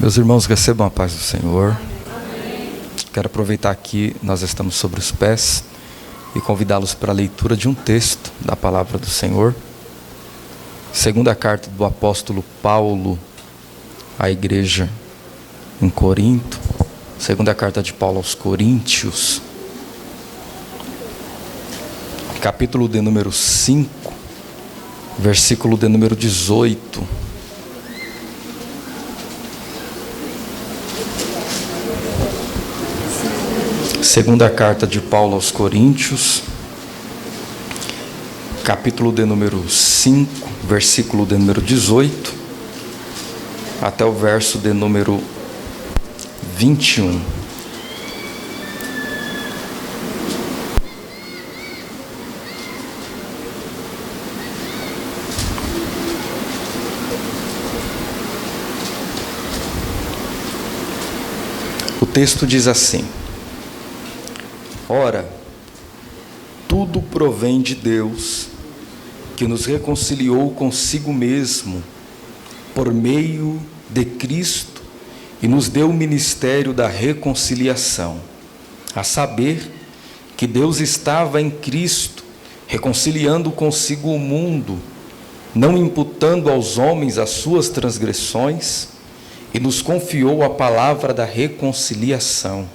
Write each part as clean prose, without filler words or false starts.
Meus irmãos, recebam a paz do Senhor. Quero aproveitar aqui, nós estamos sobre os pés, e convidá-los para a leitura de um texto da palavra do Senhor. Segunda carta do apóstolo Paulo à igreja em Corinto. Segunda carta de Paulo aos Coríntios. Capítulo de número 5, versículo de número 18. Segunda carta de Paulo aos Coríntios, capítulo de número 5, versículo de número 18, até o verso de número 21. O texto diz assim: Ora, tudo provém de Deus, que nos reconciliou consigo mesmo, por meio de Cristo, e nos deu o ministério da reconciliação, a saber, que Deus estava em Cristo, reconciliando consigo o mundo, não imputando aos homens as suas transgressões, e nos confiou a palavra da reconciliação.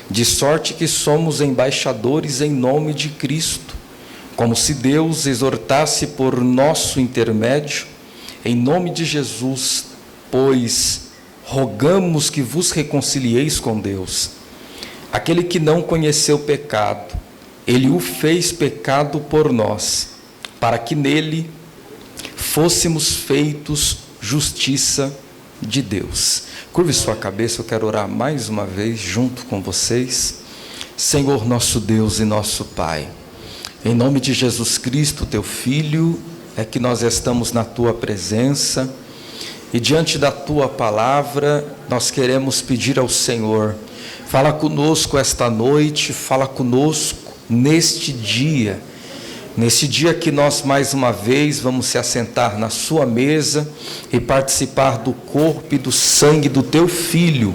De sorte que somos embaixadores em nome de Cristo, como se Deus exortasse por nosso intermédio, em nome de Jesus, pois rogamos que vos reconcilieis com Deus. Aquele que não conheceu pecado, ele o fez pecado por nós, para que nele fôssemos feitos justiça de Deus. Curve sua cabeça, eu quero orar mais uma vez junto com vocês. Senhor nosso Deus e nosso Pai, em nome de Jesus Cristo, teu Filho, é que nós estamos na tua presença e diante da tua palavra nós queremos pedir ao Senhor, fala conosco esta noite, fala conosco neste dia que nós mais uma vez vamos se assentar na sua mesa e participar do corpo e do sangue do teu Filho.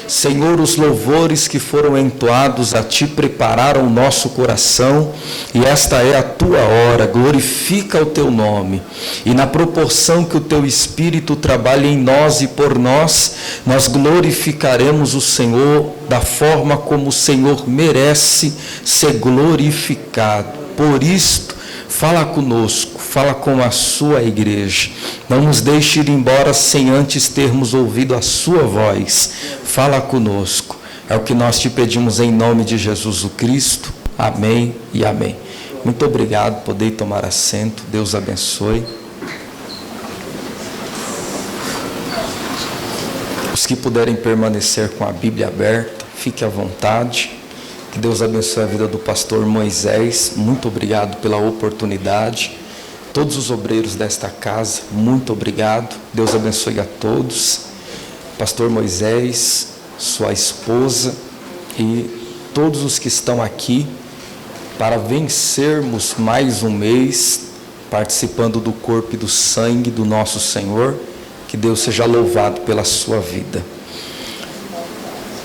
Senhor, os louvores que foram entoados a ti prepararam o nosso coração, e esta é a tua hora. Glorifica o teu nome, e na proporção que o teu Espírito trabalha em nós e por nós, nós glorificaremos o Senhor da forma como o Senhor merece ser glorificado. Por isto, fala conosco, fala com a sua igreja. Não nos deixe ir embora sem antes termos ouvido a sua voz. Fala conosco. É o que nós te pedimos em nome de Jesus o Cristo. Amém e amém. Muito obrigado, podei tomar assento. Deus abençoe. Os que puderem permanecer com a Bíblia aberta, fique à vontade. Que Deus abençoe a vida do pastor Moisés, muito obrigado pela oportunidade. Todos os obreiros desta casa, muito obrigado. Deus abençoe a todos. Pastor Moisés, sua esposa e todos os que estão aqui para vencermos mais um mês participando do corpo e do sangue do nosso Senhor. Que Deus seja louvado pela sua vida.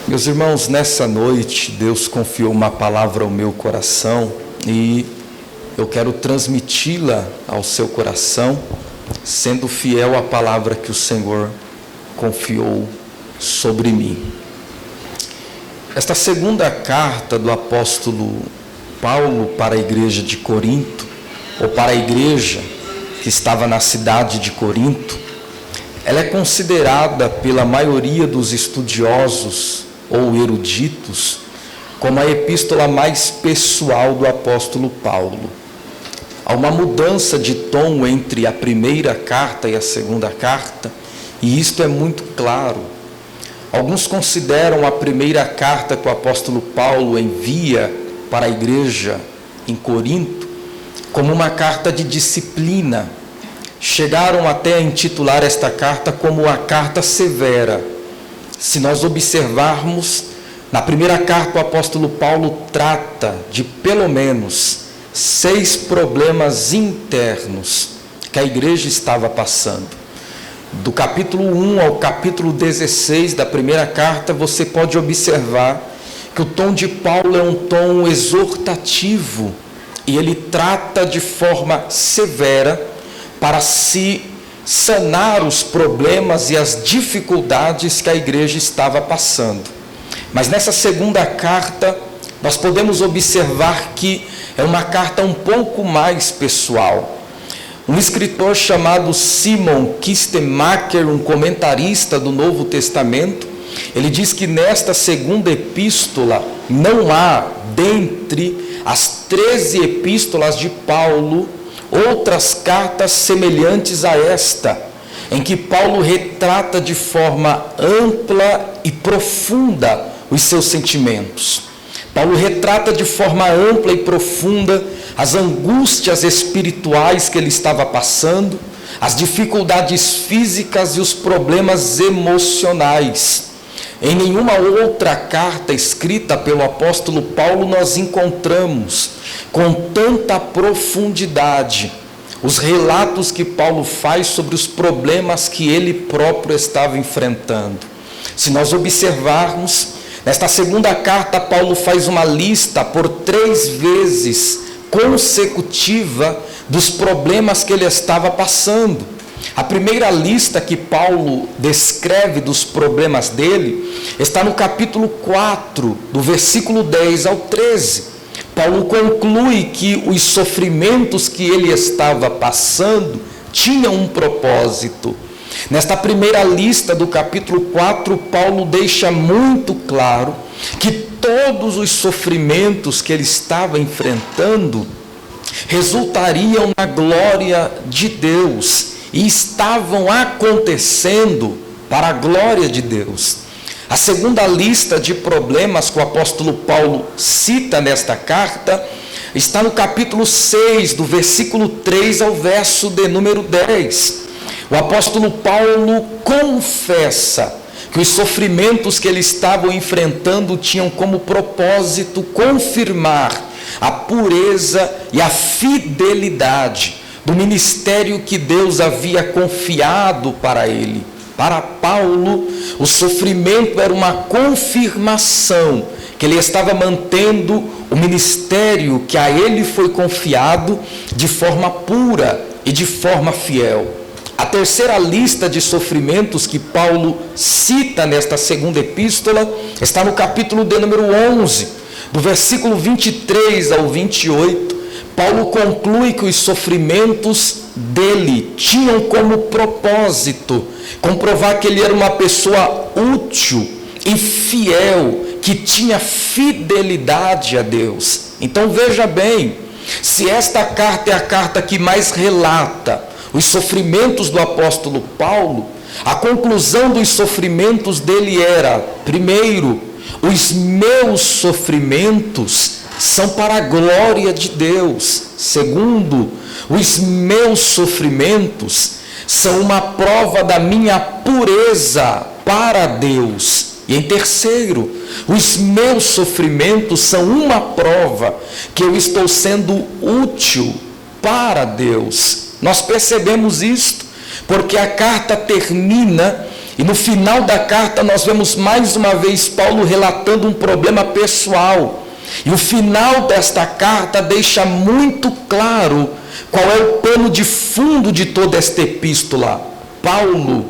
Meus irmãos, nessa noite, Deus confiou uma palavra ao meu coração e eu quero transmiti-la ao seu coração, sendo fiel à palavra que o Senhor confiou sobre mim. Esta segunda carta do apóstolo Paulo para a igreja de Corinto, ou para a igreja que estava na cidade de Corinto, ela é considerada pela maioria dos estudiosos ou eruditos, como a epístola mais pessoal do apóstolo Paulo. Há uma mudança de tom entre a primeira carta e a segunda carta, e isto é muito claro. Alguns consideram a primeira carta que o apóstolo Paulo envia para a igreja em Corinto como uma carta de disciplina. Chegaram até a intitular esta carta como a carta severa. Se nós observarmos, na primeira carta o apóstolo Paulo trata de pelo menos 6 problemas internos que a igreja estava passando. do capítulo 1 ao capítulo 16 da primeira carta, você pode observar que o tom de Paulo é um tom exortativo e ele trata de forma severa para se sanar os problemas e as dificuldades que a igreja estava passando. Mas nessa segunda carta, nós podemos observar que é uma carta um pouco mais pessoal. Um escritor chamado Simon Kistemaker, um comentarista do Novo Testamento, ele diz que nesta segunda epístola não há, dentre as 13 epístolas de Paulo, outras cartas semelhantes a esta, em que Paulo retrata de forma ampla e profunda os seus sentimentos. Paulo retrata de forma ampla e profunda as angústias espirituais que ele estava passando, as dificuldades físicas e os problemas emocionais. Em nenhuma outra carta escrita pelo apóstolo Paulo nós encontramos com tanta profundidade os relatos que Paulo faz sobre os problemas que ele próprio estava enfrentando. Se nós observarmos, nesta segunda carta, Paulo faz uma lista por 3 vezes consecutiva dos problemas que ele estava passando. A primeira lista que Paulo descreve dos problemas dele está no capítulo 4, do versículo 10 ao 13. Paulo conclui que os sofrimentos que ele estava passando tinham um propósito. Nesta primeira lista do capítulo 4, Paulo deixa muito claro que todos os sofrimentos que ele estava enfrentando resultariam na glória de Deus e estavam acontecendo para a glória de Deus. A segunda lista de problemas que o apóstolo Paulo cita nesta carta está no capítulo 6, do versículo 3 ao verso de número 10. O apóstolo Paulo confessa que os sofrimentos que ele estava enfrentando tinham como propósito confirmar a pureza e a fidelidade do ministério que Deus havia confiado para ele. Para Paulo, o sofrimento era uma confirmação que ele estava mantendo o ministério que a ele foi confiado de forma pura e de forma fiel. A terceira lista de sofrimentos que Paulo cita nesta segunda epístola está no capítulo de número 11, do versículo 23 ao 28. Paulo conclui que os sofrimentos dele tinham como propósito comprovar que ele era uma pessoa útil e fiel, que tinha fidelidade a Deus. Então veja bem, se esta carta é a carta que mais relata os sofrimentos do apóstolo Paulo, a conclusão dos sofrimentos dele era: primeiro, os meus sofrimentos são para a glória de Deus. Segundo, os meus sofrimentos são uma prova da minha pureza para Deus. E em terceiro, os meus sofrimentos são uma prova que eu estou sendo útil para Deus. Nós percebemos isto porque a carta termina e no final da carta nós vemos mais uma vez Paulo relatando um problema pessoal. E o final desta carta deixa muito claro qual é o pano de fundo de toda esta epístola. Paulo,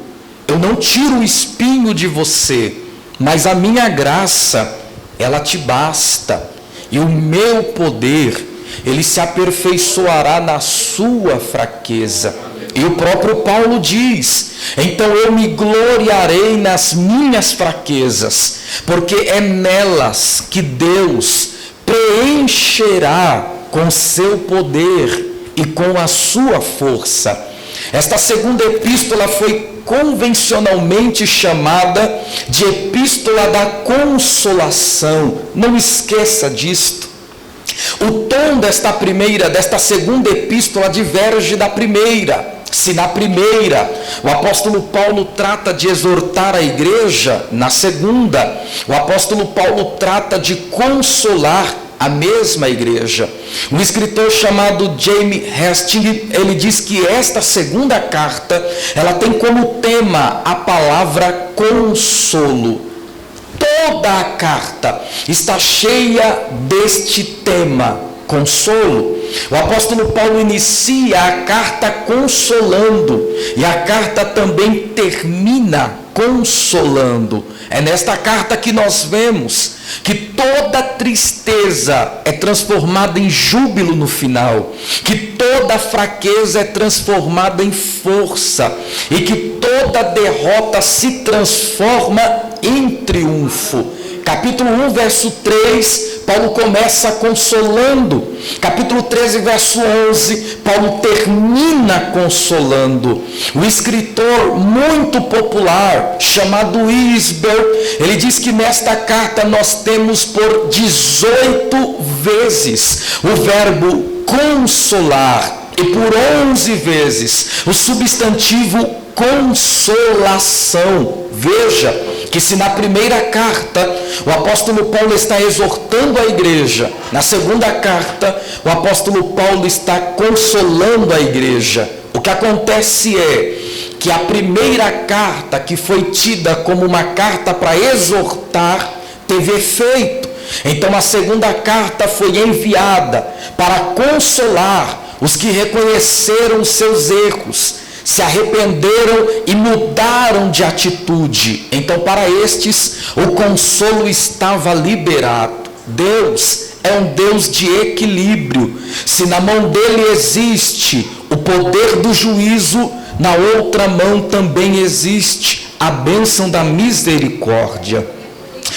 eu não tiro o espinho de você, mas a minha graça, ela te basta. E o meu poder, ele se aperfeiçoará na sua fraqueza. E o próprio Paulo diz: então eu me gloriarei nas minhas fraquezas, porque é nelas que Deus preencherá com seu poder e com a sua força. Esta segunda epístola foi convencionalmente chamada de epístola da consolação. Não esqueça disto. O tom desta segunda epístola diverge da primeira. Se na primeira o apóstolo Paulo trata de exortar a igreja, na segunda o apóstolo Paulo trata de consolar a mesma igreja. Um escritor chamado James Hastings, ele diz que esta segunda carta, ela tem como tema a palavra consolo. Toda a carta está cheia deste tema, consolo. O apóstolo Paulo inicia a carta consolando, e a carta também termina consolando. É nesta carta que nós vemos que toda tristeza é transformada em júbilo no final, que toda fraqueza é transformada em força, e que toda derrota se transforma em triunfo. Capítulo 1, verso 3, Paulo começa consolando. Capítulo 13, verso 11, Paulo termina consolando. O escritor muito popular, chamado Isbel, ele diz que nesta carta nós temos por 18 vezes o verbo consolar, e por 11 vezes o substantivo consolação. Veja que se na primeira carta o apóstolo Paulo está exortando a igreja, na segunda carta o apóstolo Paulo está consolando a igreja. O que acontece é que a primeira carta, que foi tida como uma carta para exortar, teve efeito. Então a segunda carta foi enviada para consolar os que reconheceram os seus erros, se arrependeram e mudaram de atitude. Então para estes o consolo estava liberado. Deus é um Deus de equilíbrio. Se na mão dele existe o poder do juízo, na outra mão também existe a bênção da misericórdia.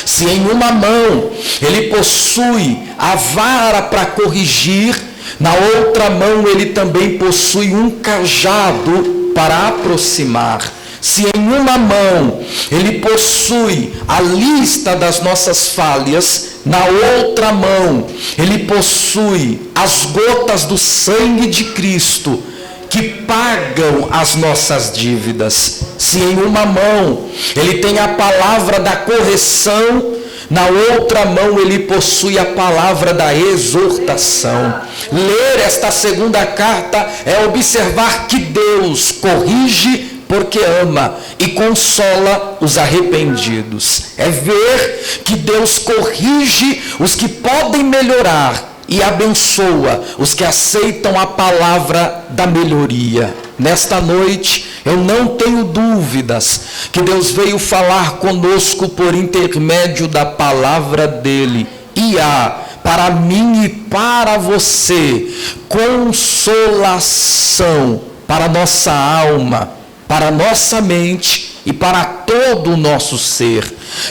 Se em uma mão ele possui a vara para corrigir, na outra mão ele também possui um cajado para aproximar. Se em uma mão ele possui a lista das nossas falhas, na outra mão ele possui as gotas do sangue de Cristo que pagam as nossas dívidas. Se em uma mão ele tem a palavra da correção, na outra mão ele possui a palavra da exortação. Ler esta segunda carta é observar que Deus corrige porque ama e consola os arrependidos. É ver que Deus corrige os que podem melhorar e abençoa os que aceitam a palavra da melhoria. Nesta noite, eu não tenho dúvidas que Deus veio falar conosco por intermédio da palavra dele. E há, para mim e para você, consolação para nossa alma, para nossa mente e para todo o nosso ser.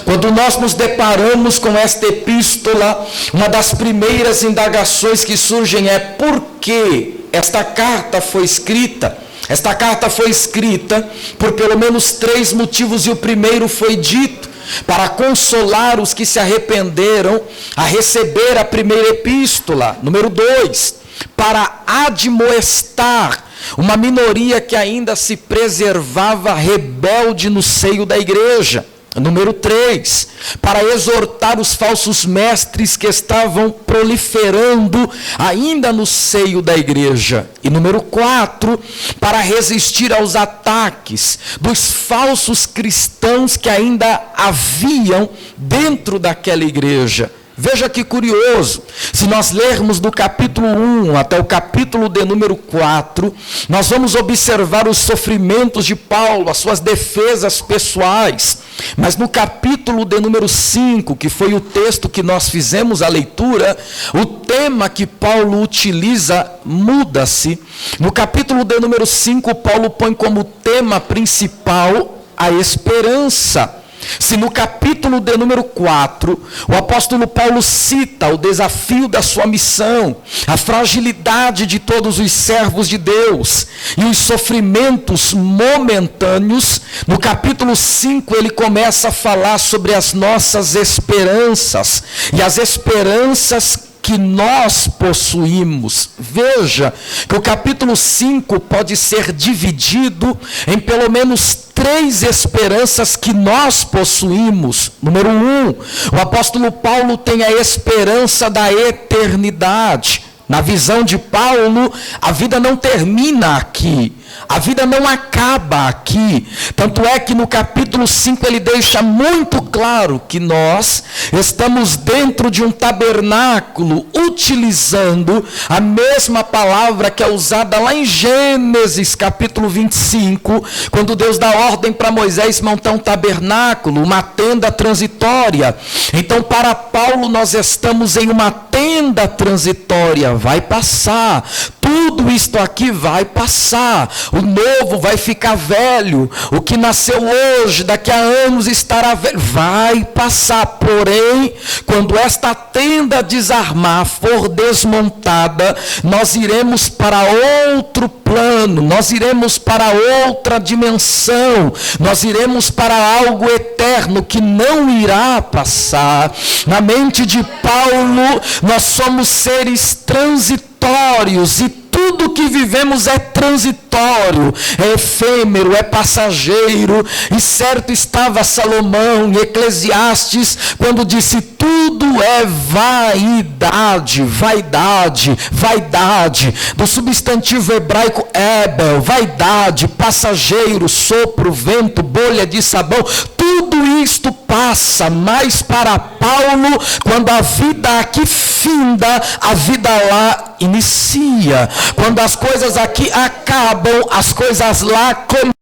Quando nós nos deparamos com esta epístola, uma das primeiras indagações que surgem é: por que esta carta foi escrita? Esta carta foi escrita por pelo menos 3 motivos, e o primeiro foi dito: para consolar os que se arrependeram a receber a primeira epístola. Número 2, para admoestar uma minoria que ainda se preservava rebelde no seio da igreja. Número 3, para exortar os falsos mestres que estavam proliferando ainda no seio da igreja. E número 4, para resistir aos ataques dos falsos cristãos que ainda haviam dentro daquela igreja. Veja que curioso, se nós lermos do capítulo 1 até o capítulo de número 4, nós vamos observar os sofrimentos de Paulo, as suas defesas pessoais. Mas no capítulo de número 5, que foi o texto que nós fizemos a leitura, o tema que Paulo utiliza muda-se. No capítulo de número 5, Paulo põe como tema principal a esperança. Se no capítulo de número 4, o apóstolo Paulo cita o desafio da sua missão, a fragilidade de todos os servos de Deus e os sofrimentos momentâneos, no capítulo 5 ele começa a falar sobre as nossas esperanças, e as esperanças que nós possuímos. Veja que o capítulo 5 pode ser dividido em pelo menos 3 esperanças que nós possuímos. Número 1, o apóstolo Paulo tem a esperança da eternidade. Na visão de Paulo, a vida não termina aqui. A vida não acaba aqui. Tanto é que no capítulo 5 ele deixa muito claro que nós estamos dentro de um tabernáculo, utilizando a mesma palavra que é usada lá em Gênesis capítulo 25, quando Deus dá ordem para Moisés montar um tabernáculo, uma tenda transitória. Então, para Paulo, nós estamos em uma tenda transitória, vai passar. Tudo isto aqui vai passar. O novo vai ficar velho. O que nasceu hoje, daqui a anos estará velho. Vai passar. Porém, quando esta tenda desarmar, for desmontada, nós iremos para outro plano. Nós iremos para outra dimensão. Nós iremos para algo eterno que não irá passar. Na mente de Paulo, nós somos seres transitórios e tudo que vivemos é transitório, é efêmero, é passageiro. E certo estava Salomão em Eclesiastes quando disse: tudo é vaidade, vaidade, vaidade. Do substantivo hebraico ebel, vaidade, passageiro, sopro, vento, bolha de sabão. Tudo isto passa, mas para Paulo, quando a vida aqui finda, a vida lá inicia. Quando as coisas aqui acabam, as coisas lá começam.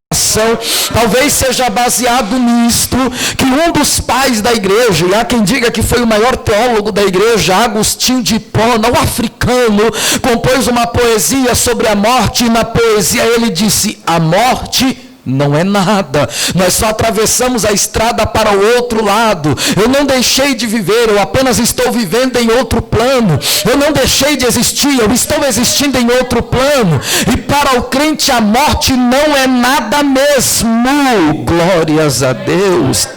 Talvez seja baseado nisto que um dos pais da igreja, e há quem diga que foi o maior teólogo da igreja, Agostinho de Hipona, o africano, compôs uma poesia sobre a morte, e na poesia ele disse: a morte não é nada, nós só atravessamos a estrada para o outro lado. Eu não deixei de viver, eu apenas estou vivendo em outro plano. Eu não deixei de existir, eu estou existindo em outro plano. E para o crente a morte não é nada mesmo. Glórias a Deus.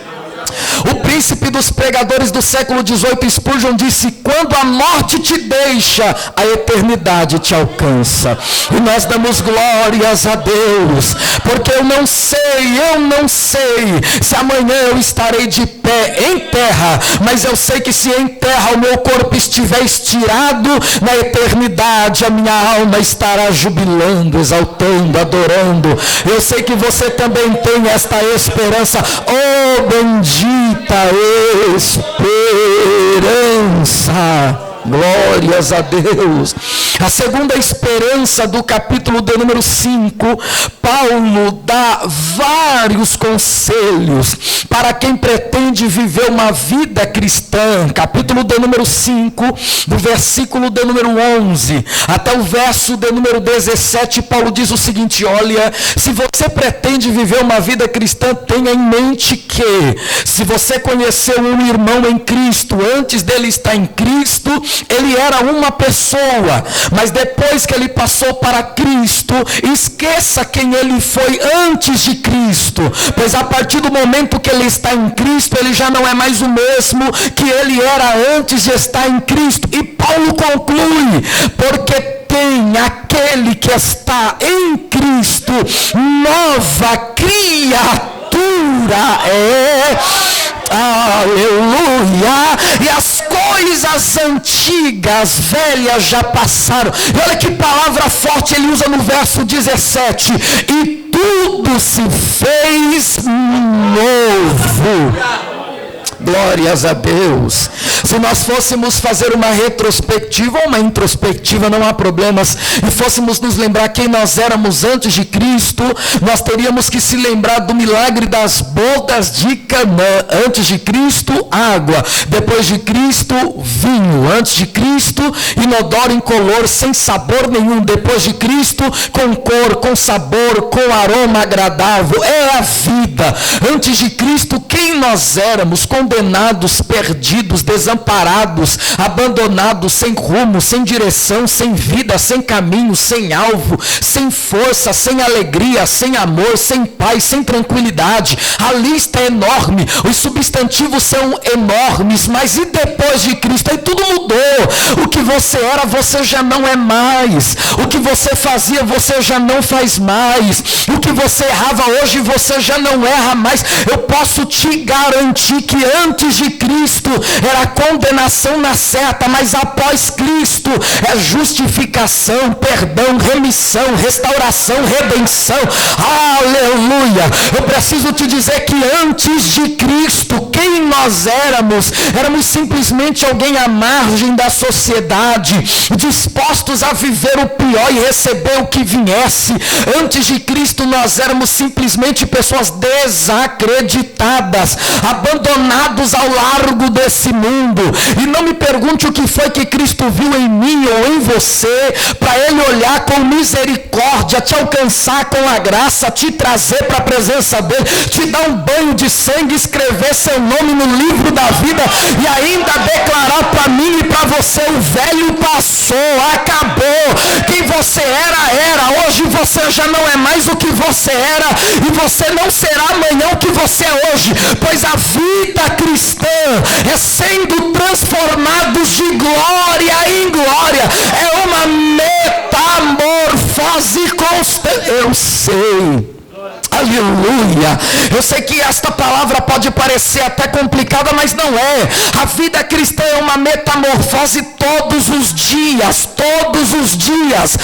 O príncipe dos pregadores do século XVIII, Spurgeon, disse: quando a morte te deixa, a eternidade te alcança. E nós damos glórias a Deus, porque eu não sei se amanhã eu estarei de pé em terra, mas eu sei que se em terra o meu corpo estiver estirado, na eternidade a minha alma estará jubilando, exaltando, adorando. Eu sei que você também tem esta esperança. Oh, bendita esperança! Glórias a Deus. A segunda esperança do capítulo de número 5, Paulo dá vários conselhos para quem pretende viver uma vida cristã. Capítulo de número 5, do versículo de número 11 até o verso de número 17, Paulo diz o seguinte: olha, se você pretende viver uma vida cristã, tenha em mente que, se você conheceu um irmão em Cristo, antes dele estar em Cristo, ele era uma pessoa, mas depois que ele passou para Cristo, esqueça quem ele foi antes de Cristo, pois a partir do momento que ele está em Cristo, ele já não é mais o mesmo que ele era antes de estar em Cristo. E Paulo conclui: porque tem aquele que está em Cristo, nova criatura é. Aleluia! E as coisas antigas, velhas já passaram. E olha que palavra forte ele usa no verso 17: e tudo se fez novo. Glórias a Deus. Se nós fôssemos fazer uma retrospectiva ou uma introspectiva, não há problemas, e fôssemos nos lembrar quem nós éramos antes de Cristo, nós teríamos que se lembrar do milagre das bodas de Canaã. Antes de Cristo, água. Depois de Cristo, vinho. Antes de Cristo, inodoro, incolor, sem sabor nenhum. Depois de Cristo, com cor, com sabor, com aroma agradável. É a vida. Antes de Cristo, quem nós éramos? Com condenados, perdidos, desamparados, abandonados, sem rumo, sem direção, sem vida, sem caminho, sem alvo, sem força, sem alegria, sem amor, sem paz, sem tranquilidade. A lista é enorme, os substantivos são enormes, mas e depois de Cristo? Aí tudo mudou. O que você era, você já não é mais. O que você fazia, você já não faz mais. O que você errava hoje, você já não erra mais. Eu posso te garantir que antes de Cristo era condenação na certa, mas após Cristo é justificação, perdão, remissão, restauração, redenção. Aleluia! Eu preciso te dizer que antes de Cristo, quem nós éramos? Éramos simplesmente alguém à margem da sociedade, dispostos a viver o pior e receber o que viesse. Antes de Cristo nós éramos simplesmente pessoas desacreditadas, abandonados ao largo desse mundo. E não me pergunte o que foi que Cristo viu em mim ou em você, para Ele olhar com misericórdia, te alcançar com a graça, te trazer para a presença dEle, te dar um banho de sangue, escrever seu nome no livro da vida e ainda declarar para mim e para você: o velho passou, acabou. Quem você era. Hoje você já não é mais o que você era, e você não será amanhã o que você é hoje, pois a vida cristã é sendo transformados de glória em glória. É uma metamorfose constante. Eu sei. Aleluia. Eu sei que esta palavra pode parecer até complicada, mas não é. A vida cristã é uma metamorfose todos os dias. Todos os dias.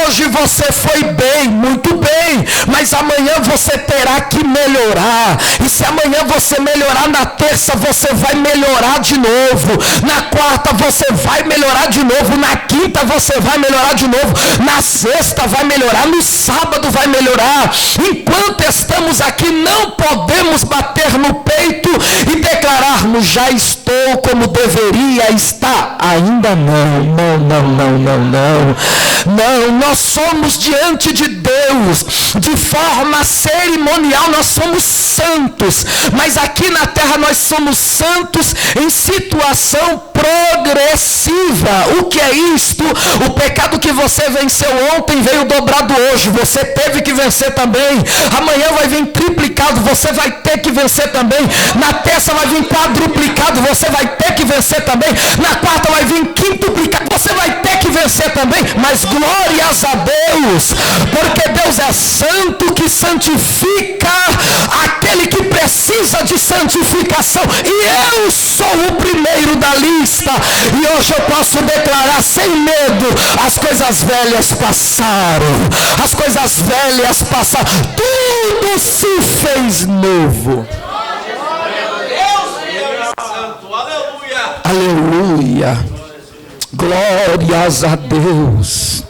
Hoje você foi bem, muito bem, mas amanhã você terá que melhorar. E se amanhã você melhorar, na terça você vai melhorar de novo. Na quarta você vai melhorar de novo. Na quinta você vai melhorar de novo. Na sexta vai melhorar. No sábado vai melhorar. Enquanto estamos aqui, não podemos bater no peito e declararmos: já estou como deveria estar. Ainda não. Não, nós somos diante de Deus, de forma cerimonial, nós somos santos, mas aqui na terra nós somos santos em situação progressiva. O que é isto? O pecado que você venceu ontem veio dobrado hoje, você teve que vencer também. Amanhã vai vir triplicado, você vai ter que vencer também. Na terça vai vir quadruplicado, você vai ter que vencer também. Na quarta vai vir quintuplicado, você vai ter que vencer também. Mas glórias a Deus, porque Deus é santo, que santifica aquele que precisa de santificação. E eu sou o primeiro da lista. E hoje eu posso declarar sem medo: as coisas velhas passaram. As coisas velhas passaram. Tudo se fez novo. Aleluia. Glórias a Deus.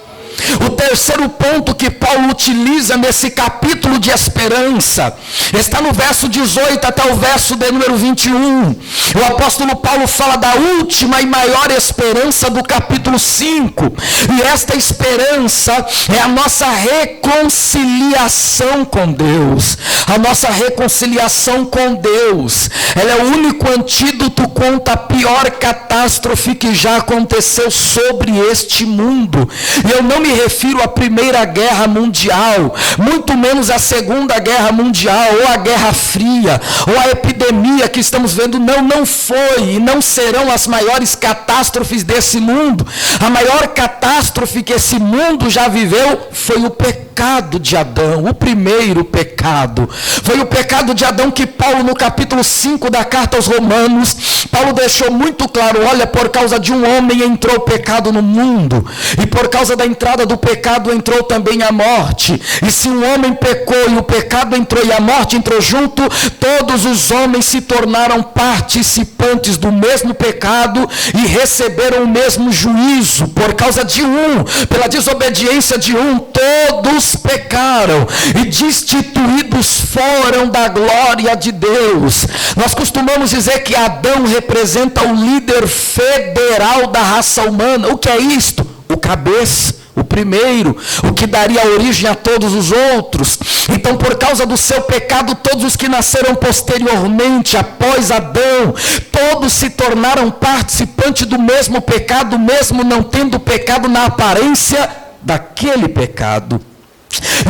O terceiro ponto que Paulo utiliza nesse capítulo de esperança está no verso 18 até o verso de número 21. O apóstolo Paulo fala da última e maior esperança do capítulo 5. E esta esperança é a nossa reconciliação com Deus. A nossa reconciliação com Deus. Ela é o único antídoto contra a pior catástrofe que já aconteceu sobre este mundo. E eu não me refiro à Primeira Guerra Mundial, muito menos à Segunda Guerra Mundial, ou à Guerra Fria, ou à epidemia que estamos vendo. Não foi e não serão as maiores catástrofes desse mundo. A maior catástrofe que esse mundo já viveu foi o pecado de Adão, o primeiro pecado. Foi o pecado de Adão que Paulo, no capítulo 5 da carta aos Romanos, Paulo deixou muito claro: olha, por causa de um homem entrou o pecado no mundo, e por causa da entrada do pecado entrou também a morte. E se um homem pecou e o pecado entrou e a morte entrou junto, todos os homens se tornaram participantes do mesmo pecado e receberam o mesmo juízo. Por causa de um, pela desobediência de um, todos pecaram e destituídos foram da glória de Deus. Nós costumamos dizer que Adão representa o líder federal da raça humana. O que é isto? O cabeça, o primeiro, o que daria origem a todos os outros. Então, por causa do seu pecado, todos os que nasceram posteriormente, após Adão, todos se tornaram participantes do mesmo pecado, mesmo não tendo pecado na aparência daquele pecado.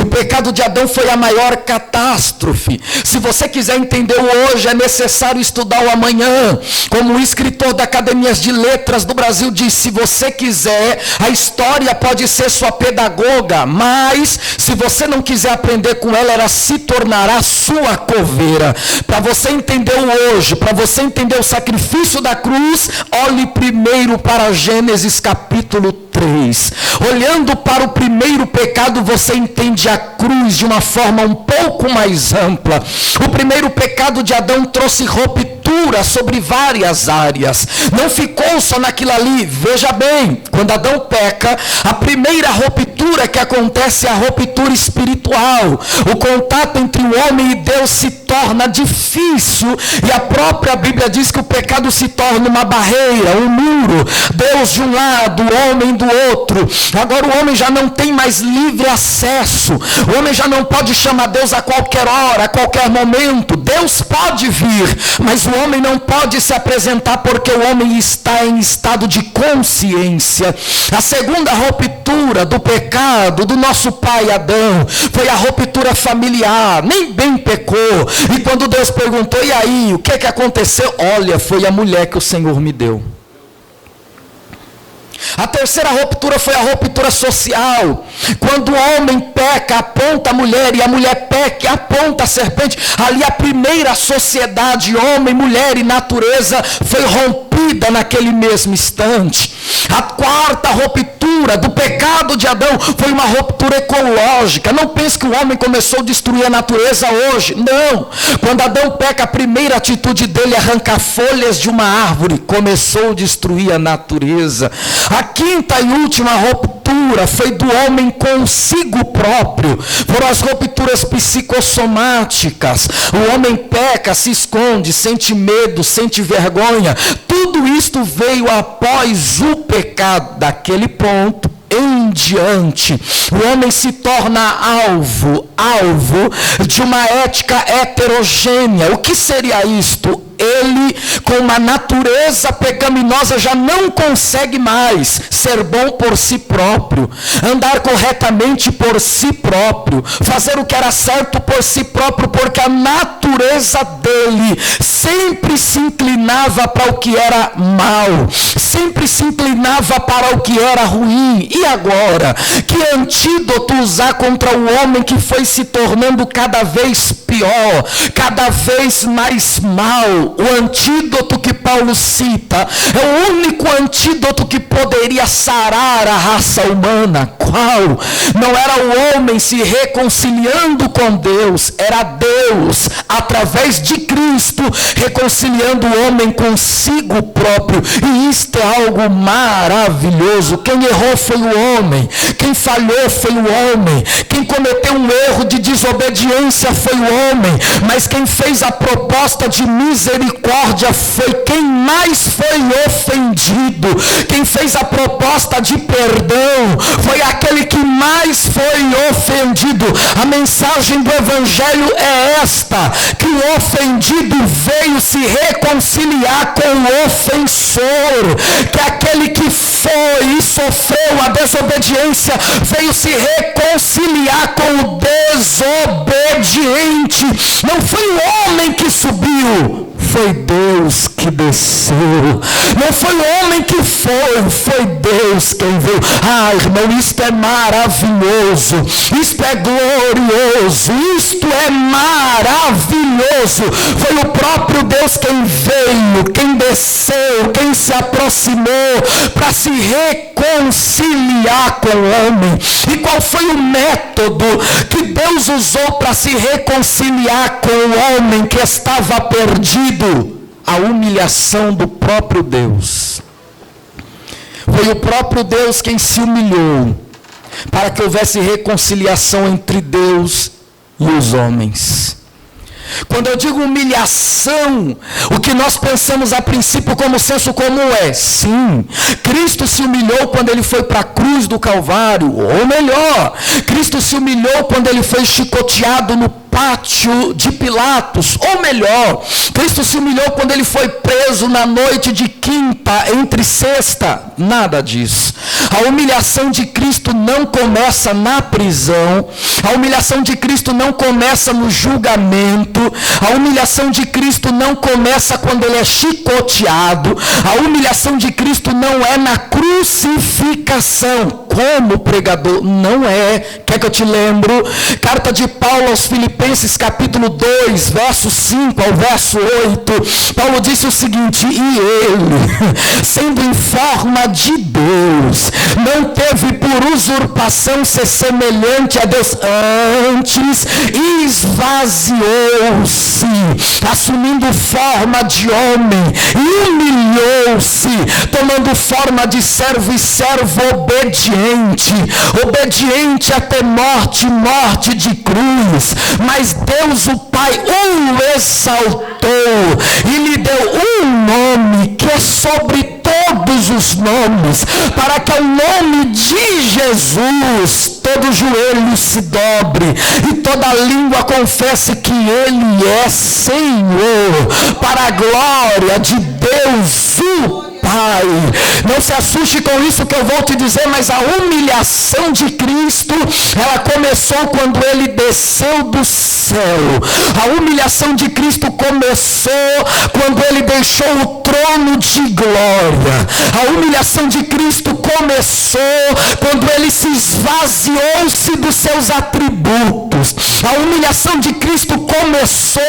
O pecado de Adão foi a maior catástrofe. Se você quiser entender o hoje, é necessário estudar o amanhã. Como o escritor da Academia de Letras do Brasil diz, se você quiser, a história pode ser sua pedagoga, mas se você não quiser aprender com ela, ela se tornará sua coveira. Para você entender o hoje, para você entender o sacrifício da cruz, olhe primeiro para Gênesis capítulo 3. Olhando para o primeiro pecado, você entende a cruz de uma forma um pouco mais ampla. O primeiro pecado de Adão trouxe ruptura sobre várias áreas. Não ficou só naquilo ali. Veja bem, quando Adão peca, a primeira ruptura que acontece é a ruptura espiritual. O contato entre o homem e Deus se torna difícil, e a própria Bíblia diz que o pecado se torna uma barreira, um muro. Deus de um lado, o homem do outro. Agora o homem já não tem mais livre acesso. O homem já não pode chamar Deus a qualquer hora, a qualquer momento. Deus pode vir, mas o homem não pode se apresentar, porque o homem está em estado de consciência. A segunda ruptura do pecado do nosso pai Adão foi a ruptura familiar. Nem bem pecou. E quando Deus perguntou, e aí, o que aconteceu? Olha, foi a mulher que o Senhor me deu. A terceira ruptura foi a ruptura social. Quando o homem peca, aponta a mulher, e a mulher peca, aponta a serpente. Ali a primeira sociedade, homem, mulher e natureza, foi rompida naquele mesmo instante. A quarta ruptura do pecado de Adão foi uma ruptura ecológica. Não pense que o homem começou a destruir a natureza hoje. Não. Quando Adão peca, a primeira atitude dele é arrancar folhas de uma árvore. Começou a destruir a natureza. A quinta e última ruptura foi do homem consigo próprio. Foram as rupturas psicossomáticas. O homem peca, se esconde, sente medo, sente vergonha. Tudo isto veio após o pecado. Daquele ponto em diante, o homem se torna alvo de uma ética heterogênea. O que seria isto? Ele, com uma natureza pecaminosa, já não consegue mais ser bom por si próprio, andar corretamente por si próprio, fazer o que era certo por si próprio, porque a natureza dele sempre se inclinava para o que era mal, sempre se inclinava para o que era ruim. E agora, que antídoto usar contra o homem que foi se tornando cada vez pior, cada vez mais mal? O antídoto que Paulo cita é o único antídoto que poderia sarar a raça humana. Qual? Não era o homem se reconciliando com Deus, era Deus, através de Cristo, reconciliando o homem consigo próprio. E isto é algo maravilhoso. Quem errou foi o homem, quem falhou foi o homem, quem cometeu um erro de desobediência foi o homem, mas quem fez a proposta de misericórdia foi quem mais foi ofendido. Quem fez a proposta de perdão foi aquele que mais foi ofendido. A mensagem do Evangelho é esta: que o ofendido veio se reconciliar com o ofensor, que aquele que foi e sofreu a desobediência veio se reconciliar com o desobediente. Não foi o homem que subiu, foi Deus que desceu. Não foi o homem que foi Deus quem veio. Ah, irmão, isto é maravilhoso, isto é glorioso, isto é maravilhoso. Foi o próprio Deus quem veio, quem desceu, quem se aproximou para se reconciliar com o homem. E qual foi o método que Deus usou para se reconciliar com o homem que estava perdido? A humilhação do próprio Deus. Foi o próprio Deus quem se humilhou para que houvesse reconciliação entre Deus e os homens. Quando eu digo humilhação, o que nós pensamos a princípio como senso comum é, sim, Cristo se humilhou quando ele foi para a cruz do Calvário, ou melhor, Cristo se humilhou quando ele foi chicoteado no pátio de Pilatos, ou melhor, Cristo se humilhou quando ele foi preso na noite de quinta entre sexta. Nada disso. A humilhação de Cristo não começa na prisão, a humilhação de Cristo não começa no julgamento, a humilhação de Cristo não começa quando ele é chicoteado, a humilhação de Cristo não é na crucificação. Como pregador, não é. Quer que eu te lembro? Carta de Paulo aos Filipenses, capítulo 2, verso 5 ao verso 8. Paulo disse o seguinte: e ele, sendo em forma de Deus, não teve por usurpação ser semelhante a Deus, antes esvaziou-se, assumindo forma de homem, e humilhou-se, tomando forma de servo e servo obediente até morte, morte de cruz. Mas Deus o Pai o exaltou e lhe deu um nome que é sobre todos os nomes, para que ao nome de Jesus todo joelho se dobre e toda língua confesse que ele é Senhor, para a glória de Deus o Pai. Não se assuste com isso que eu vou te dizer, mas a humilhação de Cristo, ela começou quando ele desceu do céu. A humilhação de Cristo começou quando ele deixou o trono de glória. A humilhação de Cristo começou quando ele se esvaziou-se dos seus atributos. A humilhação de Cristo começou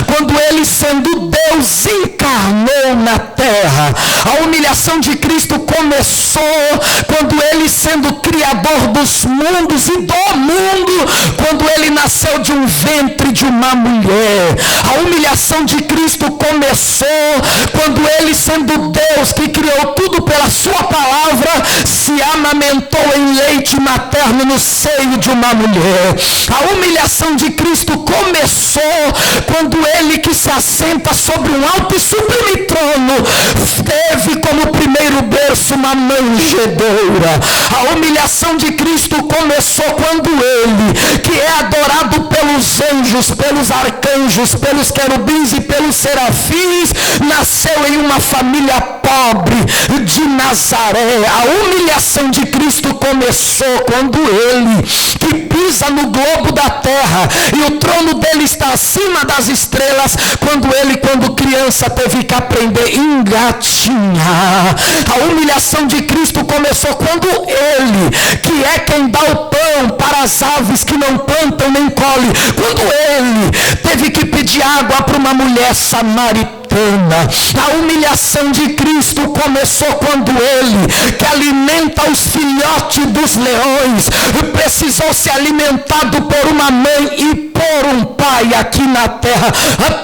quando ele, sendo Deus, encarnou na terra. A humilhação de Cristo começou quando ele, sendo criador dos mundos e do mundo, quando ele nasceu de um ventre de uma mulher. A humilhação de Cristo começou quando ele, sendo Deus que criou tudo pela sua palavra, se amamentou em leite materno no seio de uma mulher. A humilhação de Cristo começou quando ele, que se assenta sobre um alto e sublime trono, teve como primeiro berço uma manjedoura. A humilhação de Cristo começou quando ele, que é adorado pelos anjos, pelos arcanjos, pelos querubins e pelos serafins, nasceu em uma família pobre de Nazaré. A humilhação de Cristo começou quando ele, que pisa no globo da terra e o trono dele está acima das estrelas, quando ele, quando criança, teve que aprender a engatinhar. A humilhação de Cristo começou quando ele, que é quem dá o pão para as aves que não plantam nem colhem, quando ele teve que pedir água para uma mulher samaritana. A humilhação de Cristo começou quando ele, que alimenta os filhotes dos leões, precisou ser alimentado por uma mãe e por um pai aqui na terra.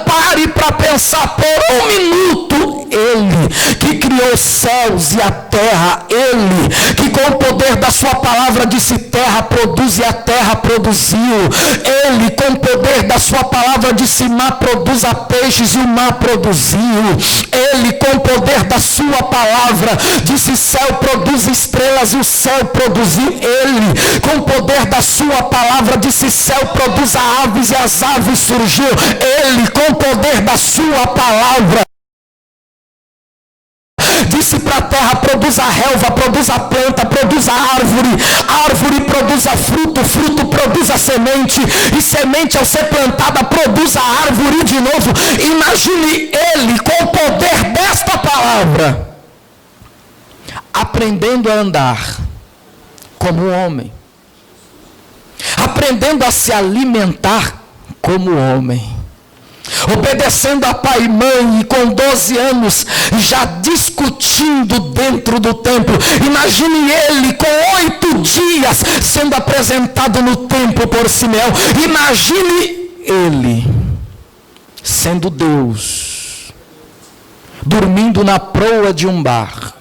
Pare para pensar por um minuto. Ele que criou os céus e a terra, ele que com o poder da sua palavra disse terra produz e a terra produziu, ele com o poder da sua palavra disse mar produza peixes e o mar produziu, ele com o poder da sua palavra disse céu produz estrelas e o céu produziu, ele com o poder da sua palavra disse céu produz aves e as aves surgiu, ele com o poder da sua palavra disse para a terra, produz a relva, produz a planta, produz a árvore, árvore produz a fruto, fruto produz a semente, e semente ao ser plantada produz a árvore de novo. Imagine ele com o poder desta palavra, aprendendo a andar como homem, aprendendo a se alimentar como homem, obedecendo a pai e mãe, e com 12 anos já discutindo dentro do templo. Imagine ele com 8 dias sendo apresentado no templo por Simeão. Imagine ele sendo Deus, dormindo na proa de um barco.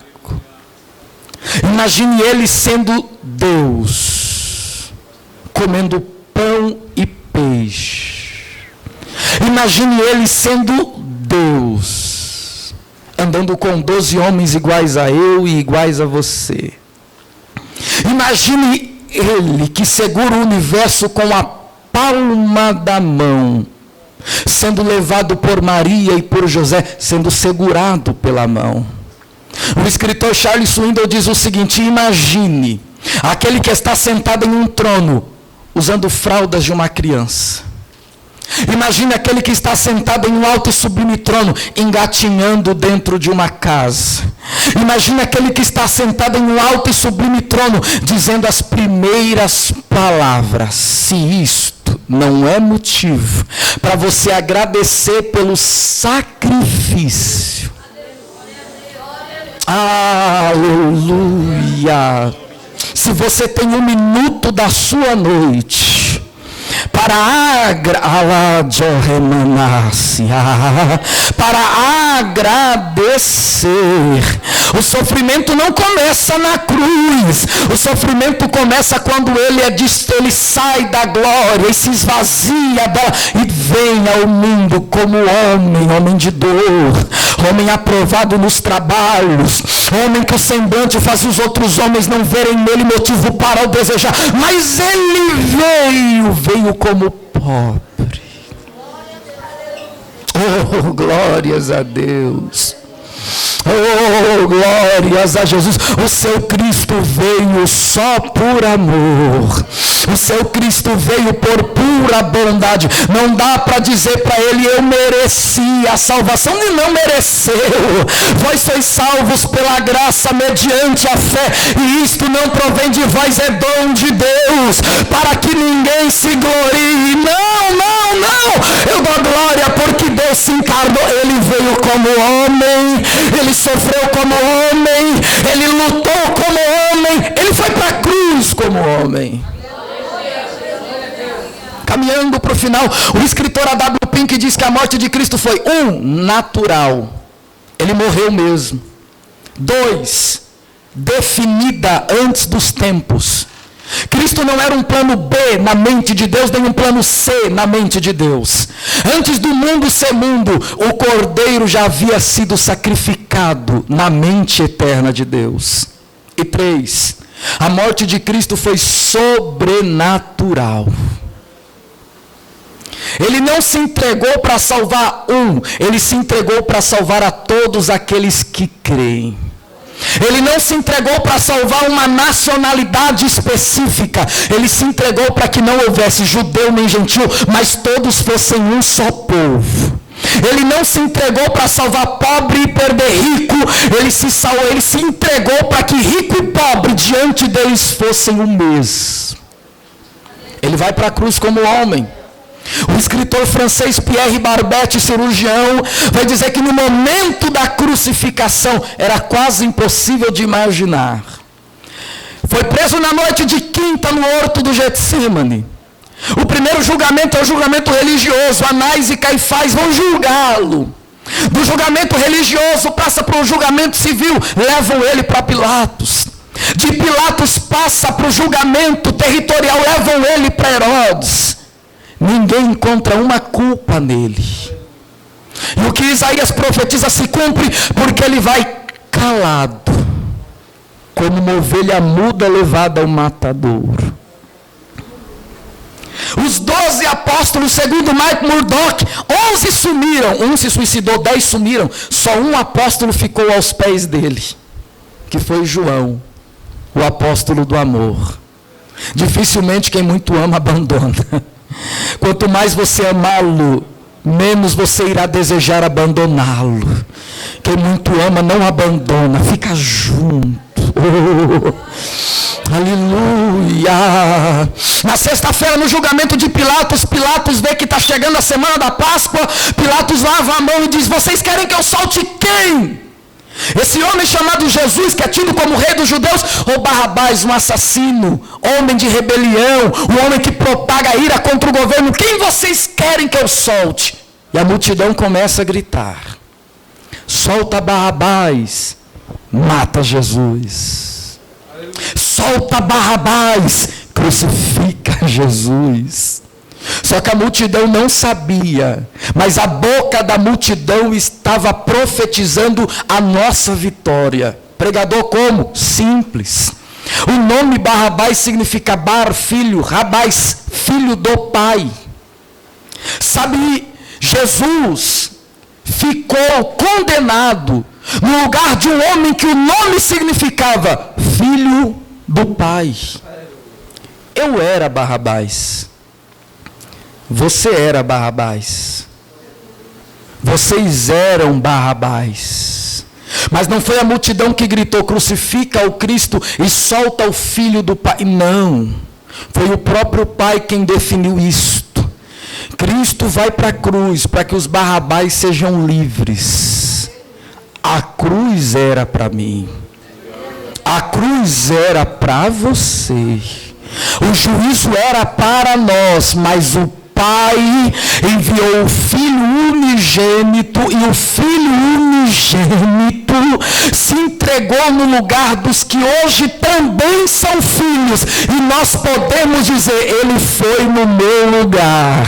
Imagine ele sendo Deus, comendo pão e peixe. imagine ele sendo Deus, andando com 12 homens iguais a eu e iguais a você. Imagine ele que segura o universo com a palma da mão, sendo levado por Maria e por José, sendo segurado pela mão. O escritor Charles Swindoll diz o seguinte: imagine aquele que está sentado em um trono, usando fraldas de uma criança. Imagine aquele que está sentado em um alto e sublime trono, engatinhando dentro de uma casa. Imagine aquele que está sentado em um alto e sublime trono, dizendo as primeiras palavras. Se isto não é motivo para você agradecer pelo sacrifício. Aleluia! Se você tem um minuto da sua noite para agradecer. O sofrimento não começa na cruz. O sofrimento começa quando ele sai da glória e se esvazia dela e vem ao mundo como homem de dor, homem aprovado nos trabalhos, homem que o semblante faz os outros homens não verem nele motivo para o desejar, mas ele veio como pobre. Oh, glórias a Deus. Oh, glórias a Jesus. O seu Cristo veio só por amor. O seu Cristo veio por pura bondade. Não dá para dizer para ele: eu mereci a salvação. Ele não mereceu. Vós sois salvos pela graça mediante a fé, e isto não provém de vós, é dom de Deus, para que ninguém se glorie. Não, eu dou glória porque Deus se encarnou. Ele veio como homem, ele sofreu como homem, ele lutou como homem, ele foi para a cruz como homem. Caminhando para o final, o escritor A.W. Pink diz que a morte de Cristo foi: 1, natural, ele morreu mesmo. 2, definida antes dos tempos. Cristo não era um plano B na mente de Deus, nem um plano C na mente de Deus. Antes do mundo ser mundo, o Cordeiro já havia sido sacrificado na mente eterna de Deus. E 3, a morte de Cristo foi sobrenatural. Ele não se entregou para salvar ele se entregou para salvar a todos aqueles que creem. Ele não se entregou para salvar uma nacionalidade específica. Ele se entregou para que não houvesse judeu nem gentil, mas todos fossem um só povo. Ele não se entregou para salvar pobre e perder rico. Ele se entregou para que rico e pobre diante deles fossem o mesmo. Ele vai para a cruz como homem. O escritor francês Pierre Barbet, cirurgião, vai dizer que no momento da crucificação era quase impossível de imaginar. Foi preso na noite de quinta no horto do Getsêmani. O primeiro julgamento é o julgamento religioso. Anás e Caifás vão julgá-lo. Do julgamento religioso passa para o julgamento civil, levam ele para Pilatos. De Pilatos passa para o julgamento territorial, levam ele para Herodes. Ninguém encontra uma culpa nele. E o que Isaías profetiza se cumpre, porque ele vai calado, como uma ovelha muda levada ao matadouro. Os 12 apóstolos, segundo Mike Murdock, 11 sumiram. Um se suicidou, 10 sumiram. Só um apóstolo ficou aos pés dele, que foi João, o apóstolo do amor. Dificilmente quem muito ama abandona. Quanto mais você amá-lo, menos você irá desejar abandoná-lo. Quem muito ama não abandona, fica junto. Oh, aleluia. Na sexta-feira, no julgamento de Pilatos, Pilatos vê que está chegando a semana da Páscoa. Pilatos lava a mão e diz: vocês querem que eu solte quem? Esse homem chamado Jesus, que é tido como rei dos judeus, ou Barrabás, um assassino, homem de rebelião, um homem que propaga ira contra o governo? Quem vocês querem que eu solte? E a multidão começa a gritar: solta Barrabás, mata Jesus. Solta Barrabás, crucifica Jesus. Só que a multidão não sabia, mas a boca da multidão estava profetizando a nossa vitória. Pregador como? Simples. O nome Barrabás significa Bar, filho, Rabás, filho do pai. Sabe, Jesus ficou condenado no lugar de um homem que o nome significava filho do pai. Eu era Barrabás. Você era Barrabás. Vocês eram Barrabás. Mas não foi a multidão que gritou: crucifica o Cristo e solta o filho do pai. Não. Foi o próprio pai quem definiu isto. Cristo vai para a cruz para que os Barrabás sejam livres. A cruz era para mim. A cruz era para você. O juízo era para nós, mas o Pai enviou o Filho unigênito, e o Filho unigênito se entregou no lugar dos que hoje também são filhos, e nós podemos dizer: ele foi no meu lugar,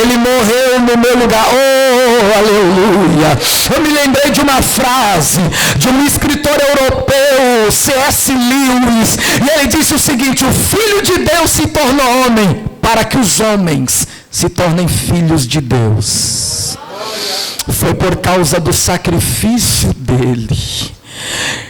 ele morreu no meu lugar. Oh, aleluia! Eu me lembrei de uma frase de um escritor europeu, C.S. Lewis, e ele disse o seguinte: o Filho de Deus se tornou homem para que os homens se tornem filhos de Deus. Foi por causa do sacrifício dele.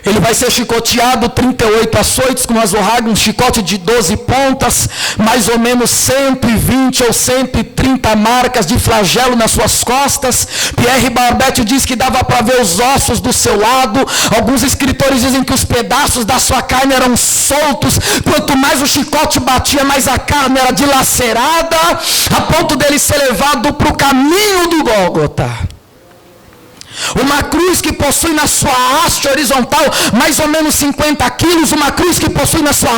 Ele vai ser chicoteado 38 açoites com azorraga, um chicote de 12 pontas, mais ou menos 120 ou 130 marcas de flagelo nas suas costas. Pierre Barbet diz que dava para ver os ossos do seu lado. Alguns escritores dizem que os pedaços da sua carne eram soltos. Quanto mais o chicote batia, mais a carne era dilacerada, a ponto dele ser levado para o caminho do Gólgota. Uma cruz que possui na sua haste horizontal mais ou menos 50 quilos. Uma cruz que possui na sua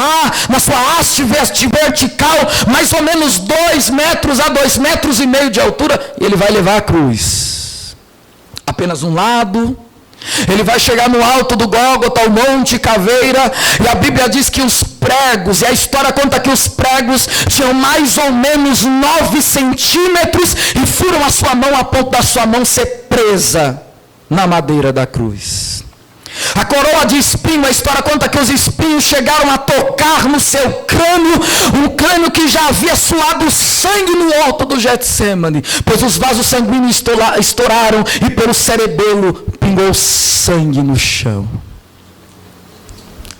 haste vertical mais ou menos 2 metros a 2,5 metros de altura. E ele vai levar a cruz. Apenas um lado. Ele vai chegar no alto do Gólgota, o Monte Caveira. E a Bíblia diz que os pregos, e a história conta que os pregos tinham mais ou menos 9 centímetros e furam a sua mão a ponto da sua mão ser presa na madeira da cruz. A coroa de espinho, a história conta que os espinhos chegaram a tocar no seu crânio, um crânio que já havia suado sangue no alto do Getsêmani, pois os vasos sanguíneos estouraram e pelo cerebelo pingou sangue no chão.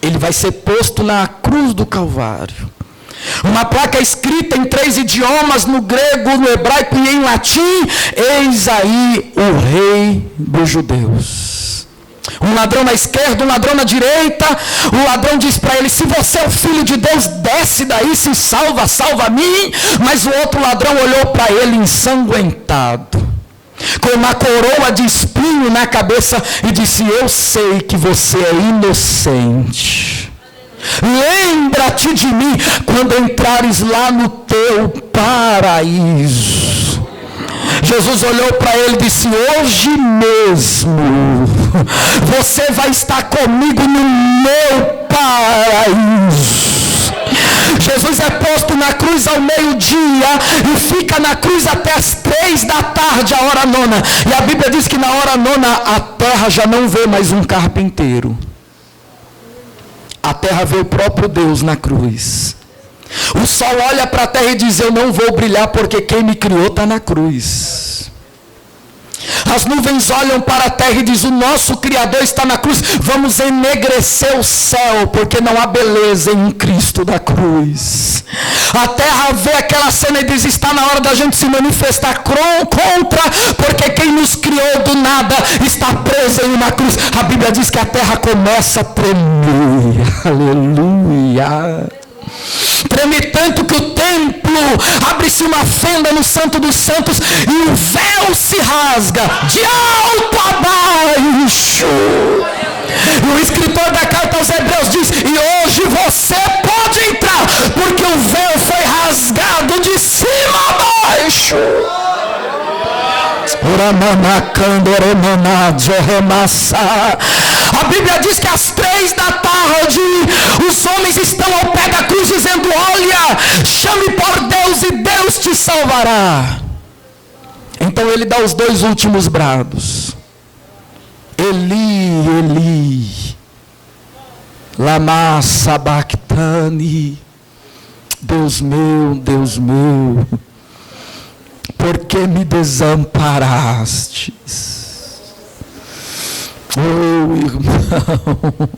Ele vai ser posto na cruz do Calvário. Uma placa escrita em 3 idiomas, no grego, no hebraico e em latim: eis aí o rei dos judeus. Um ladrão na esquerda, um ladrão na direita. O ladrão diz para ele: se você é o filho de Deus, desce daí, se salva, salva a mim. Mas o outro ladrão olhou para ele ensanguentado, com uma coroa de espinho na cabeça, e disse: eu sei que você é inocente. Lembra-te de mim quando entrares lá no teu paraíso. Jesus olhou para ele e disse: hoje mesmo você vai estar comigo no meu paraíso. Jesus é posto na cruz ao meio-dia e fica na cruz até as 3 da tarde, a hora nona. E a Bíblia diz que na hora nona a terra já não vê mais um carpinteiro. A terra vê o próprio Deus na cruz. O sol olha para a terra e diz: eu não vou brilhar porque quem me criou está na cruz. As nuvens olham para a terra e dizem: o nosso Criador está na cruz. Vamos enegrecer o céu porque não há beleza em Cristo da cruz. A terra vê aquela cena e diz: está na hora da gente se manifestar contra, porque quem nos criou do nada está preso em uma cruz. A Bíblia diz que a terra começa a tremer. Aleluia. Treme tanto que o templo abre-se uma fenda no Santo dos Santos e o véu se rasga de alto a baixo. E o escritor da carta aos Hebreus diz: e hoje você pode entrar, porque o véu foi rasgado de cima a baixo. A Bíblia diz que às 3 da tarde os homens estão ao pé da cruz dizendo: olha, chame por Deus e Deus te salvará. Então ele dá os 2 últimos brados. Eli, Eli, lama sabachthani. Deus meu, por que me desamparastes? Oh, irmão,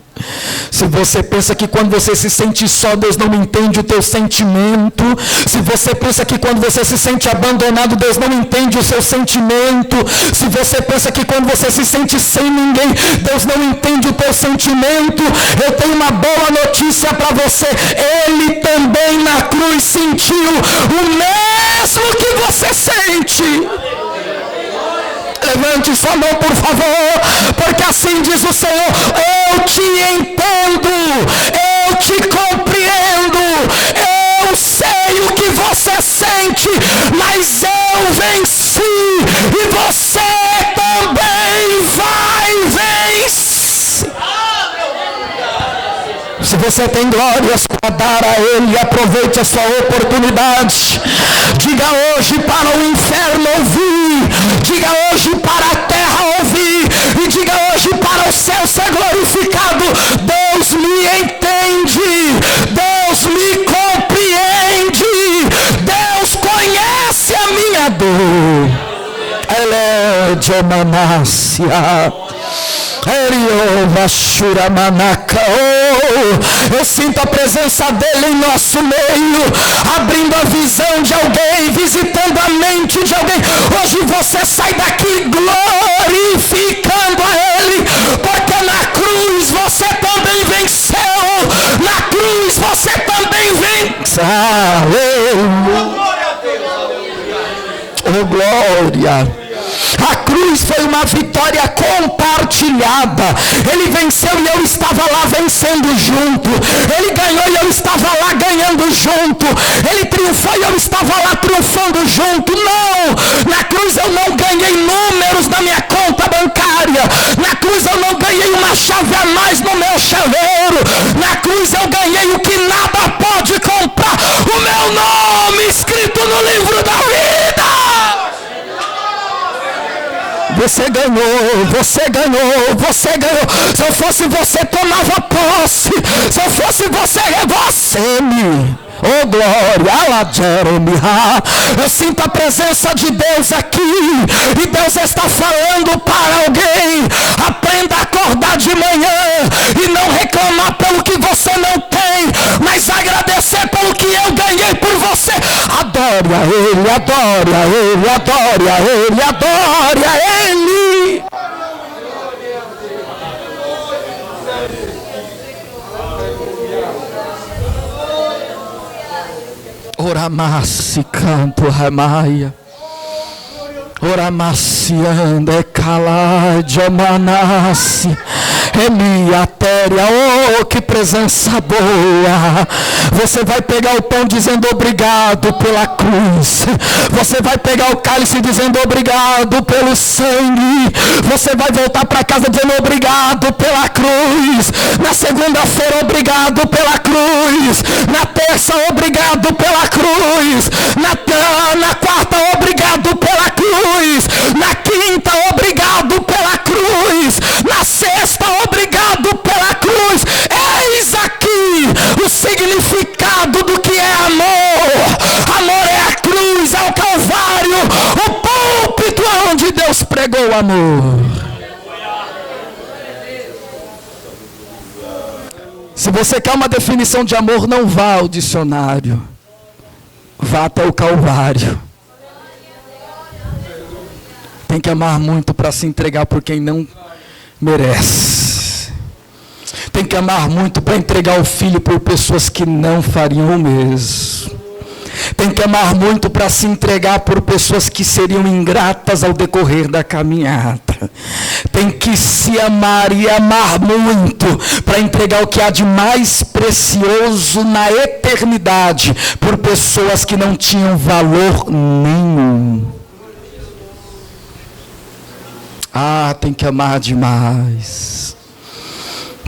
se você pensa que quando você se sente só, Deus não entende o teu sentimento, se você pensa que quando você se sente abandonado, Deus não entende o seu sentimento, se você pensa que quando você se sente sem ninguém, Deus não entende o teu sentimento, eu tenho uma boa notícia para você. Ele também na cruz sentiu o mesmo que você sente. Levante sua mão, por favor, porque assim diz o Senhor: eu te entendo, eu te compreendo, eu sei o que você sente, mas eu venci e você também vai vencer. Se você tem glórias para dar a Ele, aproveite a sua oportunidade. Diga hoje para o inferno ouvir, diga hoje para a terra ouvir, e diga hoje para o céu ser glorificado. Deus me entende, Deus me compreende, Deus conhece a minha dor. Ele é de Manácia. Eu sinto a presença dele em nosso meio, abrindo a visão de alguém, visitando a mente de alguém. Hoje você sai daqui glorificando a ele, porque na cruz você também venceu, na cruz você também venceu. Oh, glória! A cruz foi uma vitória compartilhada. Ele venceu e eu estava lá vencendo junto. Ele ganhou e eu estava lá ganhando junto. Ele triunfou e eu estava lá triunfando junto. Não! Na cruz eu não ganhei números na minha conta bancária. Na cruz eu não ganhei uma chave a mais no meu chaveiro. Na cruz eu ganhei o que nada pode comprar: o meu nome escrito no livro da vida. Você ganhou, você ganhou, você ganhou. Se eu fosse você, tomava posse. Se eu fosse você, você me... Oh, glória, eu sinto a presença de Deus aqui, e Deus está falando para alguém: aprenda a acordar de manhã e não reclamar pelo que você não tem, mas agradecer pelo que eu ganhei por você. Adore a Ele, adore a Ele, adore a Ele, adore a Ele. Oramassi canto ramaia, oramassiande caladia manassi, emiatéria. Oh, que presença boa! Você vai pegar o pão dizendo obrigado pela cruz. Você vai pegar o cálice dizendo obrigado pelo sangue. Você vai voltar para casa dizendo obrigado pela cruz. Na segunda-feira, obrigado pela cruz. Na terça, obrigado pela cruz. Na quarta, obrigado pela cruz. Na quinta, obrigado pela cruz. Na sexta, obrigado pela cruz. Eis aqui o significado do que é amor. Amor é a cruz, é o Calvário, o púlpito onde Deus pregou o amor. Se você quer uma definição de amor, não vá ao dicionário, vá até o Calvário. Tem que amar muito para se entregar por quem não merece. Tem que amar muito para entregar o filho por pessoas que não fariam o mesmo. Tem que amar muito para se entregar por pessoas que seriam ingratas ao decorrer da caminhada. Tem que se amar e amar muito para entregar o que há de mais precioso na eternidade por pessoas que não tinham valor nenhum. Ah, tem que amar demais.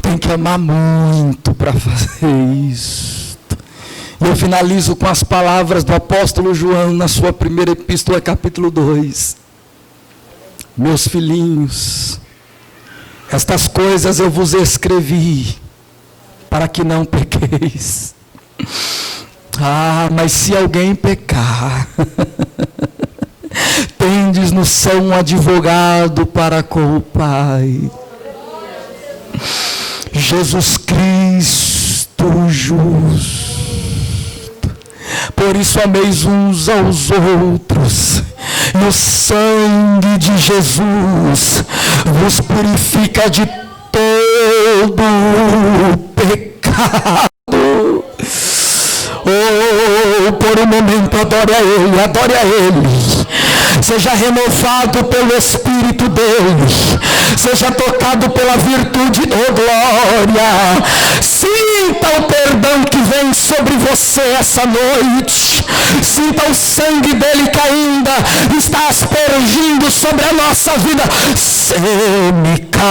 Tem que amar muito para fazer isso. Eu finalizo com as palavras do apóstolo João na sua primeira epístola, capítulo 2. Meus filhinhos, estas coisas eu vos escrevi para que não pequeis. Mas se alguém pecar, tendes no céu um advogado para com o Pai, Jesus Cristo justo. Por isso ameis uns aos outros, e o sangue de Jesus vos purifica de todo o pecado. Por um momento adore a Ele, adore a Ele. Seja renovado pelo Espírito dele, seja tocado pela virtude, glória. Sinta o perdão que vem sobre você essa noite. Sinta o sangue dele que ainda está aspergindo sobre a nossa vida. Sinta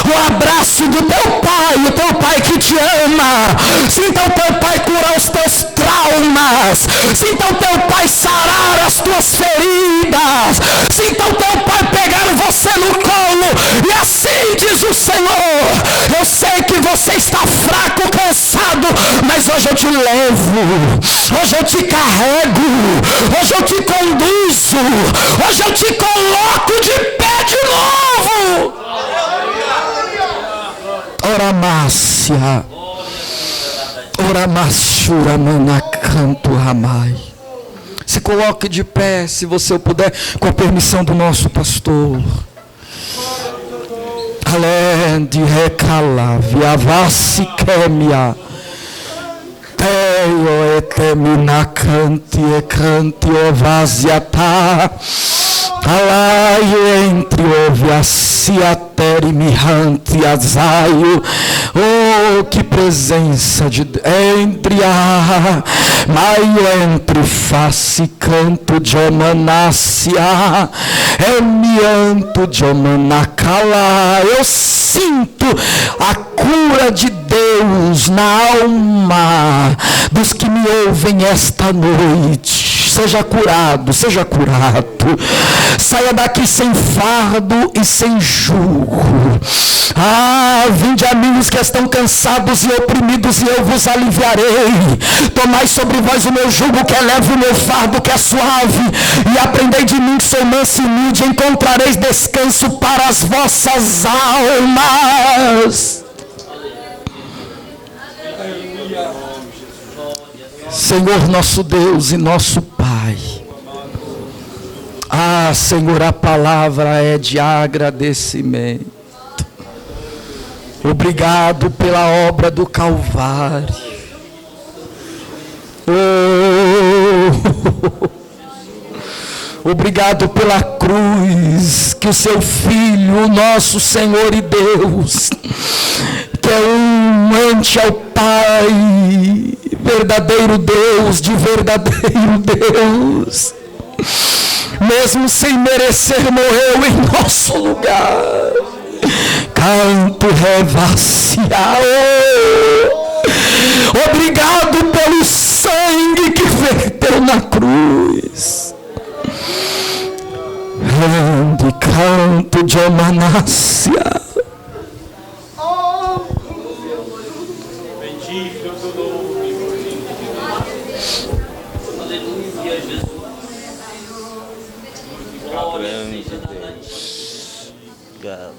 o abraço do teu Pai, o teu Pai que te ama. Sinta o teu Pai curar os teus traumas. Sinta o teu Pai sarar as tuas feridas. Sinta o teu Pai pegar você no colo. E assim diz o Senhor: eu sei que você está fraco, cansado, mas hoje eu te levo, hoje eu te carrego, hoje eu te conduzo, hoje eu te coloco de pé de novo. Ora Márcia, ora Machura Manacanto Ramai. Se coloque de pé, se você puder, com a permissão do nosso pastor. Além de recala, viavassi quemia, teio etemina canti e canti ovaziata, alaio entre oviaciater e mirante azaio. Oh, que presença de entre a maio entre face canto de omanácia, emianto de omanacala. Eu sinto a cura de Deus na alma dos que me ouvem esta noite. Seja curado, seja curado. Saia daqui sem fardo e sem jugo. Vinde a mim os que estão cansados e oprimidos, e eu vos aliviarei. Tomai sobre vós o meu jugo, que é leve, o meu fardo, que é suave, e aprendei de mim, que sou manso e humilde, encontrareis descanso para as vossas almas. Senhor nosso Deus e nosso Pai, Senhor, a palavra é de agradecimento. Obrigado pela obra do Calvário. Obrigado pela cruz que o seu Filho, o nosso Senhor e Deus, que é um ante ao Pai, verdadeiro Deus de verdadeiro Deus, mesmo sem merecer, morreu em nosso lugar. Canto revacial. Obrigado pelo sangue que verteu na cruz. Grande canto de Omanácia. Bendito o teu nome. Aleluia, Jesus. Glória a Deus. Obrigado.